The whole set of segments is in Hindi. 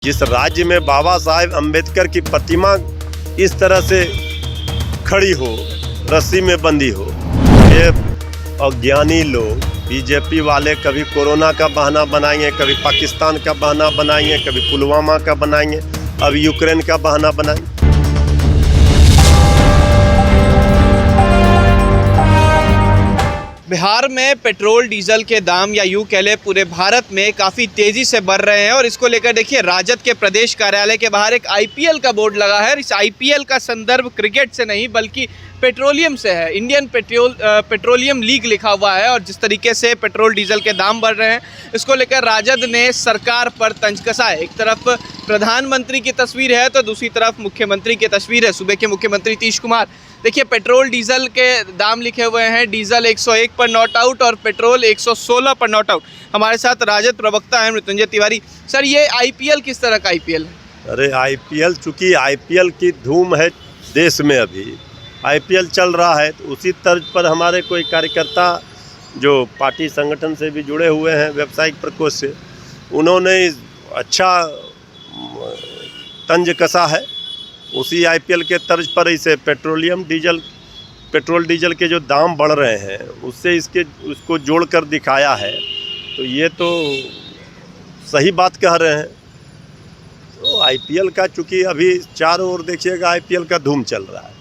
जिस राज्य में बाबा साहेब अम्बेडकर की प्रतिमा इस तरह से खड़ी हो, रस्सी में बंधी हो, ये अज्ञानी लोग बीजेपी वाले कभी कोरोना का बहाना बनाएंगे, कभी पाकिस्तान का बहाना बनाएंगे, कभी पुलवामा का बनाएंगे, अब यूक्रेन का बहाना बनाएंगे। बिहार में पेट्रोल डीजल के दाम या यूँ कह ले पूरे भारत में काफ़ी तेज़ी से बढ़ रहे हैं और इसको लेकर देखिए राजद के प्रदेश कार्यालय के बाहर एक आईपीएल का बोर्ड लगा है। इस आईपीएल का संदर्भ क्रिकेट से नहीं बल्कि पेट्रोलियम से है। इंडियन पेट्रोलियम लीग लिखा हुआ है और जिस तरीके से पेट्रोल डीजल के दाम बढ़ रहे हैं इसको लेकर राजद ने सरकार पर तंज कसा है। एक तरफ प्रधानमंत्री की तस्वीर है तो दूसरी तरफ मुख्यमंत्री की तस्वीर है। सूबे के मुख्यमंत्री नीतीश कुमार, देखिए पेट्रोल डीजल के दाम लिखे हुए हैं, डीजल 101 पर नॉट आउट और पेट्रोल 116 पर नॉट आउट। हमारे साथ राजद प्रवक्ता हैं मृत्युंजय तिवारी। सर, ये आईपीएल किस तरह का आईपीएल है? अरे आईपीएल, चूँकि आईपीएल की धूम है देश में, अभी आईपीएल चल रहा है, तो उसी तर्ज पर हमारे कोई कार्यकर्ता जो पार्टी संगठन से भी जुड़े हुए हैं व्यावसायिक प्रकोष्ठ से, उन्होंने अच्छा तंज कसा है। उसी आईपीएल के तर्ज पर इसे पेट्रोल डीजल के जो दाम बढ़ रहे हैं उससे उसको जोड़कर दिखाया है। तो ये तो सही बात कह रहे हैं। तो आईपीएल का चूँकि अभी चारों ओर देखिएगा आईपीएल का धूम चल रहा है,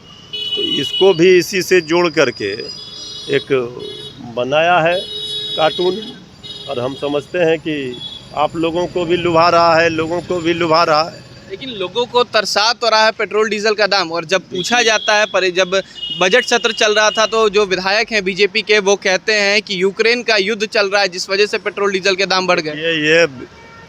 तो इसको भी इसी से जोड़ करके एक बनाया है कार्टून, और हम समझते हैं कि आप लोगों को भी लुभा रहा है, लोगों को भी लुभा रहा है। लेकिन लोगों को तरसा तो रहा है पेट्रोल डीजल का दाम। और जब पूछा जाता है, पर जब बजट सत्र चल रहा था तो जो विधायक हैं बीजेपी के वो कहते हैं कि यूक्रेन का युद्ध चल रहा है जिस वजह से पेट्रोल डीजल के दाम बढ़ गए। ये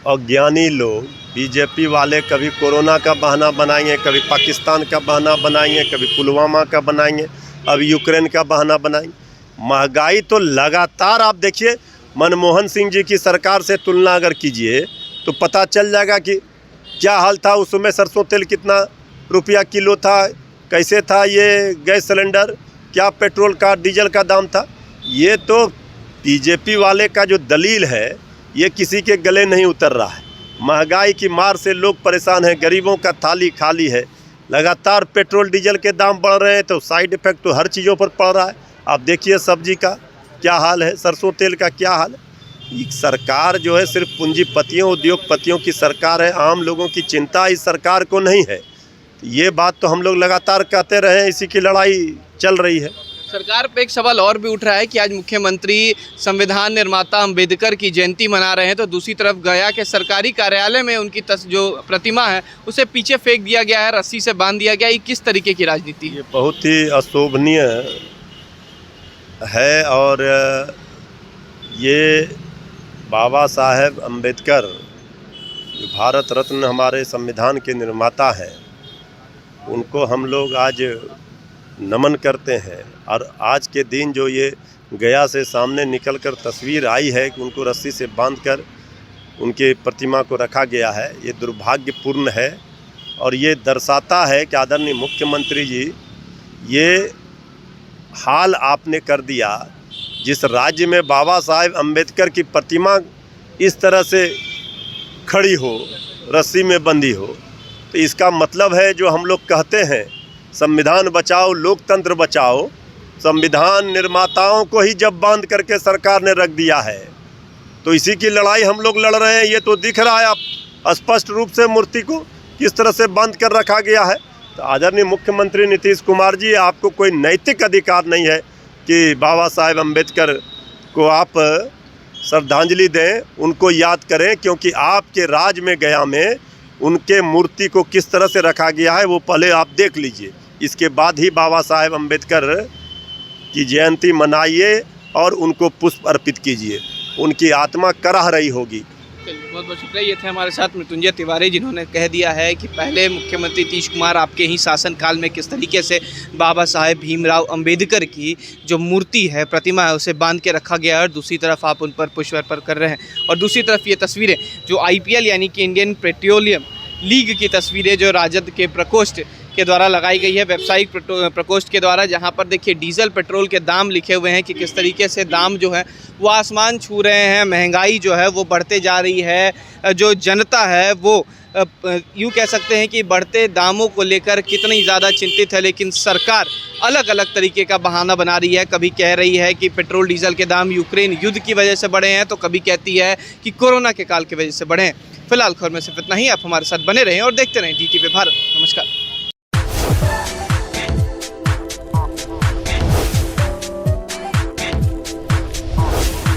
अज्ञानी लोग बीजेपी वाले कभी कोरोना का बहाना बनाएंगे, कभी पाकिस्तान का बहाना बनाएंगे, कभी पुलवामा का बनाएंगे, अब यूक्रेन का बहाना बनाएंगे। महंगाई तो लगातार, आप देखिए मनमोहन सिंह जी की सरकार से तुलना अगर कीजिए तो पता चल जाएगा कि क्या हाल था उस समय। सरसों तेल कितना रुपया किलो था, कैसे था ये गैस सिलेंडर, क्या पेट्रोल का डीजल का दाम था। ये तो बीजेपी वाले का जो दलील है ये किसी के गले नहीं उतर रहा है। महंगाई की मार से लोग परेशान हैं, गरीबों का थाली खाली है। लगातार पेट्रोल डीजल के दाम बढ़ रहे हैं तो साइड इफ़ेक्ट तो हर चीज़ों पर पड़ रहा है। आप देखिए सब्जी का क्या हाल है, सरसों तेल का क्या हाल है। सरकार जो है सिर्फ पूंजीपतियों उद्योगपतियों की सरकार है, आम लोगों की चिंता इस सरकार को नहीं है। ये बात तो हम लोग लगातार कहते रहे हैं, इसी की लड़ाई चल रही है। सरकार पे एक सवाल और भी उठ रहा है कि आज मुख्यमंत्री संविधान निर्माता अम्बेडकर की जयंती मना रहे हैं तो दूसरी तरफ गया के सरकारी कार्यालय में उनकी जो प्रतिमा है उसे पीछे फेंक दिया गया है, रस्सी से बांध दिया गया। ये किस तरीके की राजनीति है? ये बहुत ही अशोभनीय है। और ये बाबा साहेब अम्बेडकर जो भारत रत्न हमारे संविधान के निर्माता हैं, उनको हम लोग आज नमन करते हैं। और आज के दिन जो ये गया से सामने निकलकर तस्वीर आई है कि उनको रस्सी से बांधकर उनके प्रतिमा को रखा गया है, ये दुर्भाग्यपूर्ण है। और ये दर्शाता है कि आदरणीय मुख्यमंत्री जी, ये हाल आपने कर दिया। जिस राज्य में बाबा साहेब अम्बेडकर की प्रतिमा इस तरह से खड़ी हो, रस्सी में बंधी हो, तो इसका मतलब है जो हम लोग कहते हैं संविधान बचाओ लोकतंत्र बचाओ, संविधान निर्माताओं को ही जब बांध करके सरकार ने रख दिया है तो इसी की लड़ाई हम लोग लड़ रहे हैं। ये तो दिख रहा है आप स्पष्ट रूप से मूर्ति को किस तरह से बांध कर रखा गया है। तो आदरणीय मुख्यमंत्री नीतीश कुमार जी, आपको कोई नैतिक अधिकार नहीं है कि बाबा साहेब अम्बेडकर को आप श्रद्धांजलि दें, उनको याद करें, क्योंकि आपके राज में गया में उनके मूर्ति को किस तरह से रखा गया है वो पहले आप देख लीजिए। इसके बाद ही बाबा साहेब अम्बेडकर की जयंती मनाइए और उनको पुष्प अर्पित कीजिए, उनकी आत्मा कराह रही होगी। बहुत बहुत शुक्रिया। ये थे हमारे साथ मृत्युंजय तिवारी जिन्होंने कह दिया है कि पहले मुख्यमंत्री नीतीश कुमार आपके ही शासनकाल में किस तरीके से बाबा साहेब भीमराव अंबेडकर की जो मूर्ति है, प्रतिमा है, उसे बांध के रखा गया है और दूसरी तरफ आप उन पर पुष्प अर्पण कर रहे हैं। और दूसरी तरफ ये तस्वीरें जो आईपीएल यानी कि इंडियन पेट्रोलियम लीग की तस्वीरें जो राजद के प्रकोष्ठ के द्वारा लगाई गई है, व्यावसायिक प्रकोष्ठ के द्वारा, जहां पर देखिए डीजल पेट्रोल के दाम लिखे हुए हैं कि किस तरीके से दाम जो है वो आसमान छू रहे हैं। महंगाई जो है वो बढ़ते जा रही है, जो जनता है वो यूँ कह सकते हैं कि बढ़ते दामों को लेकर कितनी ज़्यादा चिंतित है, लेकिन सरकार अलग अलग तरीके का बहाना बना रही है। कभी कह रही है कि पेट्रोल डीजल के दाम यूक्रेन युद्ध की वजह से बढ़े हैं, तो कभी कहती है कि कोरोना के काल की वजह से बढ़े हैं। फिलहाल खबर में सिर्फ इतना ही। आप हमारे साथ बने रहें और देखते रहें DTV भारत। नमस्कार।